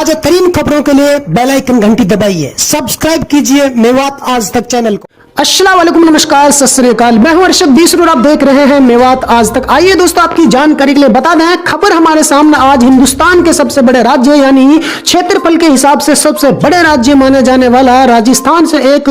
ताजा तरीन खबरों के लिए बेल आइकन घंटी दबाइए, सब्सक्राइब कीजिए मेवात आज तक चैनल को। अस्सलाम वालेकुम, नमस्कार, सत श्री अकाल। मैं हूं अर्शद बीसर और आप देख रहे हैं मेवात आज तक। आइए दोस्तों, आपकी जानकारी के लिए बता दें, खबर हमारे सामने आज हिंदुस्तान के सबसे बड़े राज्य यानी क्षेत्रफल के हिसाब से सबसे बड़े राज्य माने जाने वाला राजस्थान से एक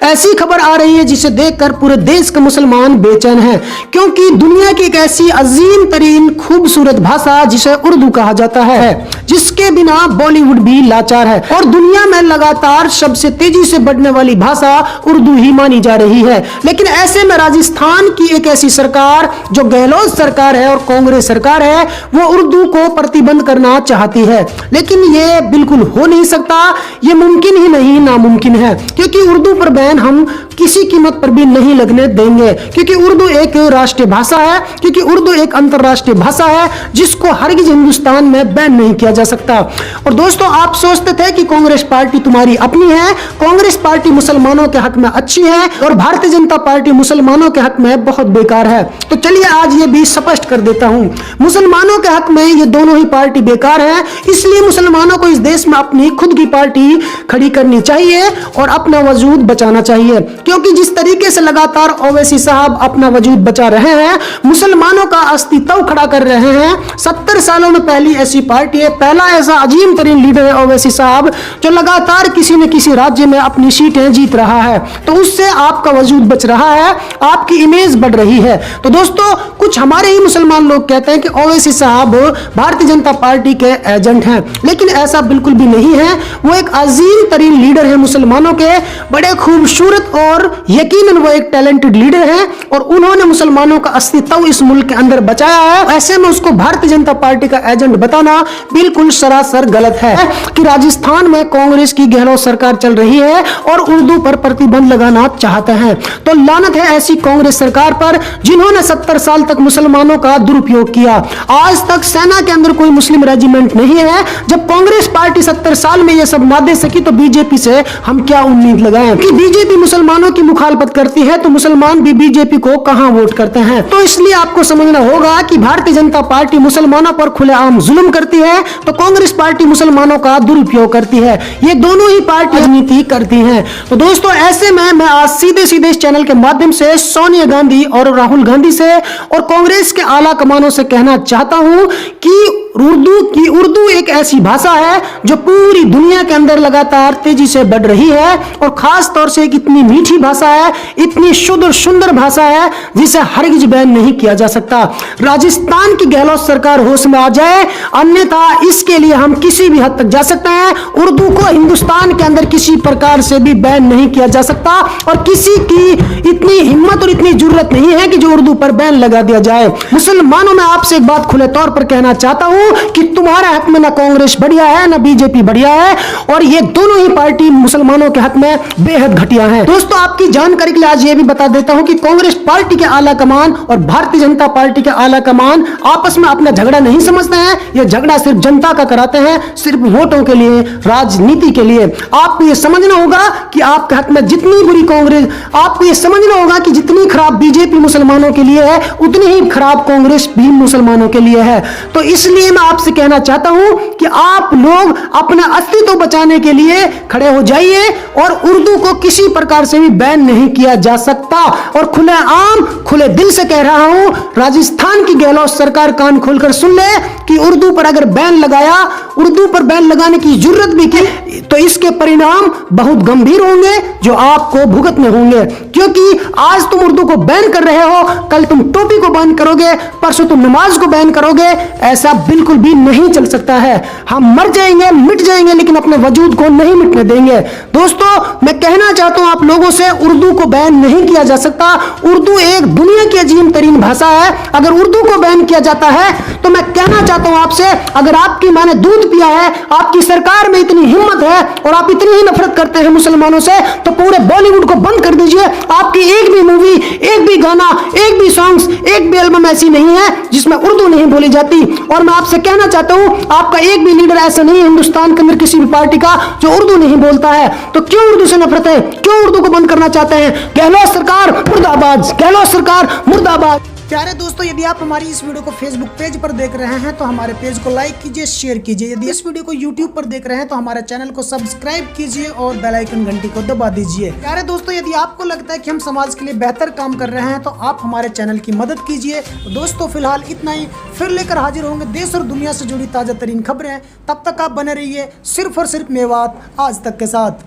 ऐसी खबर आ रही है जिसे देखकर पूरे देश के मुसलमान बेचैन हैं, क्योंकि दुनिया की एक ऐसी अजीम तरीन खूबसूरत भाषा जिसे उर्दू कहा जाता है, जिसके बिना बॉलीवुड भी लाचार है और दुनिया में लगातार सबसे तेजी से बढ़ने वाली भाषा उर्दू ही मानी जा रही है। लेकिन ऐसे में राजस्थान की एक ऐसी सरकार जो गहलोत सरकार है और कांग्रेस सरकार है, वो उर्दू को प्रतिबंध करना चाहती है, लेकिन ये बिल्कुल हो नहीं सकता। ये मुमकिन ही नहीं, नामुमकिन है, क्योंकि उर्दू पर बैन हम किसी कीमत पर भी नहीं लगने देंगे, क्योंकि उर्दू एक राष्ट्रीय भाषा है, क्योंकि उर्दू एक अंतरराष्ट्रीय भाषा है जिसको हरगिज हिंदुस्तान में बैन नहीं किया जा सकता। और दोस्तों, आप सोचते थे कि कांग्रेस पार्टी तुम्हारी अपनी है, कांग्रेस पार्टी मुसलमानों के हक में अच्छी है और भारतीय जनता पार्टी मुसलमानों के हक में बहुत बेकार है। तो चलिए आज ये भी स्पष्ट कर देता हूं, मुसलमानों के हक में ये दोनों ही पार्टी बेकार है, इसलिए मुसलमानों को इस देश में अपनी खुद की पार्टी खड़ी करनी चाहिए और अपना वजूद बचाना चाहिए, क्योंकि जिस तरीके से लगातार ओवैसी साहब अपना वजूद बचा रहे हैं, मुसलमानों का अस्तित्व खड़ा कर रहे हैं। 70 सालों में पहली ऐसी पार्टी है, पहला ऐसा अजीम तरीन लीडर है ओवैसी साहब, जो लगातार किसी न किसी राज्य में अपनी सीटें जीत रहा है। तो उससे आपका वजूद बच रहा है, आपकी इमेज बढ़ रही है। तो दोस्तों, कुछ हमारे ही मुसलमान लोग कहते हैं कि ओवैसी साहब भारतीय जनता पार्टी के एजेंट हैं, लेकिन ऐसा बिल्कुल भी नहीं है। वो एक अजीम तरीन लीडर है मुसलमानों के, बड़े खूबसूरत और यकीनन वो एक टैलेंटेड लीडर है और उन्होंने मुसलमानों का अस्तित्व इस मुल्क के अंदर बचाया है। ऐसे में उसको भारतीय जनता पार्टी का एजेंट बताना बिल्कुल सरासर गलत है कि राजस्थान में कांग्रेस की गहलोत सरकार चल रही है और उर्दू पर प्रतिबंध लगाना चाहते हैं। तो लानत है ऐसी कांग्रेस सरकार पर जिन्होंने 70 साल तक मुसलमानों का दुरुपयोग किया। आज तक सेना के अंदर कोई मुस्लिम रेजिमेंट नहीं है। जब कांग्रेस पार्टी 70 साल में ये सब ना दे सकी तो बीजेपी से हम क्या उम्मीद लगाएं कि बीजेपी मुसलमानों की मुखालफत करती है तो मुसलमान भी बीजेपी को कहां वोट करते हैं। तो इसलिए आपको समझना होगा कि भारतीय जनता पार्टी मुसलमानों पर खुलेआम जुल्म करती है तो कांग्रेस पार्टी मुसलमानों का दुरुपयोग करती है। ये दोनों ही पार्टी राजनीति करती हैं। तो दोस्तों, ऐसे में मैं आज सीधे सीधे इस चैनल के माध्यम से सोनिया गांधी और राहुल गांधी से और कांग्रेस के आला कमानों से कहना चाहता हूं कि उर्दू एक ऐसी भाषा है जो पूरी दुनिया के अंदर लगातार तेजी से बढ़ रही है और खास तौर से एक इतनी मीठी भाषा है, इतनी शुद्ध और सुंदर भाषा है जिसे हरगिज बैन नहीं किया जा सकता। राजस्थान की गहलोत सरकार होश में आ जाए, अन्यथा इसके लिए हम किसी भी हद तक जा सकते हैं। उर्दू को हिंदुस्तान के अंदर किसी प्रकार से भी बैन नहीं किया जा सकता और किसी की इतनी हिम्मत और इतनी जरूरत नहीं है कि जो उर्दू पर बैन लगा दिया जाए। मुसलमानों, में आपसे एक बात खुले तौर पर कहना चाहता हूं कि तुम्हारे हक में ना कांग्रेस बढ़िया है ना बीजेपी बढ़िया है और ये दोनों ही पार्टी मुसलमानों के हक में बेहद घटिया है। दोस्तों, आपकी जानकारी के लिए आज ये भी बता देता हूं कि कांग्रेस पार्टी के आला कमान और भारतीय जनता पार्टी के आला कमान आपस में अपना झगड़ा नहीं समझते हैं। ये झगड़ा सिर्फ जनता का कराते हैं, सिर्फ वोटों के लिए, राजनीति के लिए। आपको ये समझना होगा कि आपके हक में जितनी बुरी कांग्रेस, आपको ये समझना होगा कि जितनी खराब बीजेपी मुसलमानों के लिए है उतनी ही खराब कांग्रेस भी मुसलमानों के लिए है। तो इसलिए मैं आपसे कहना चाहता हूं कि आप लोग अपना अस्तित्व बचाने के लिए खड़े हो जाइए और उर्दू को किसी प्रकार से भी बैन नहीं किया जा सकता। और खुले आम खुले दिल से कह रहा हूं, राजस्थान की गहलोत सरकार कान खोलकर सुन ले कि उर्दू पर अगर बैन लगाया, उर्दू पर बैन लगाने की जरूरत भी की तो इसके परिणाम बहुत गंभीर होंगे जो आपको भुगतने होंगे, क्योंकि आज तुम उर्दू को बैन कर रहे हो, कल तुम टोपी को बैन करोगे, परसों तुम नमाज को बैन करोगे। ऐसा बिल्कुल भी नहीं चल सकता है। हम मर जाएंगे, मिट जाएंगे, लेकिन अपने वजूद को नहीं मिटने देंगे। दोस्तों, मैं कहना चाहता हूं आप लोगों से, उर्दू को बैन नहीं किया जा सकता। उर्दू एक दुनिया की अजीम तरीन भाषा है। अगर उर्दू को बैन किया जाता है तो मैं कहना चाहता हूं आपसे, अगर आपकी मां ने दूध पिया है, आपकी सरकार में इतनी हिम्मत है और आप इतनी ही नफरत करते हैं मुसलमानों से, तो पूरे बॉलीवुड को बंद कर दीजिए। आपकी एक भी मूवी, एक भी गाना, एक भी सॉन्ग्स, एक भी एल्बम ऐसी नहीं है जिसमें उर्दू नहीं बोली जाती। और मैं आपसे कहना चाहता हूं, आपका एक भी लीडर ऐसा नहीं है हिंदुस्तान के अंदर किसी भी पार्टी का जो उर्दू नहीं बोलता है। तो क्यों उर्दू से नफरत है? क्यों उर्दू को बंद करना चाहते हैं? गहलोत सरकार मुर्दाबाद, गहलोत सरकार मुर्दाबाद। प्यारे दोस्तों, यदि आप हमारी इस वीडियो को फेसबुक पेज पर देख रहे हैं तो हमारे पेज को लाइक कीजिए, शेयर कीजिए। यदि इस वीडियो को यूट्यूब पर देख रहे हैं तो हमारे चैनल को सब्सक्राइब कीजिए और बेल आइकन घंटी को दबा दीजिए। प्यारे दोस्तों, यदि आपको लगता है कि हम समाज के लिए बेहतर काम कर रहे हैं तो आप हमारे चैनल की मदद कीजिए। दोस्तों फिलहाल इतना ही, फिर लेकर हाजिर होंगे देश और दुनिया से जुड़ी ताजा तरीन खबरें। तब तक आप बने रहिए सिर्फ और सिर्फ मेवात आज तक के साथ।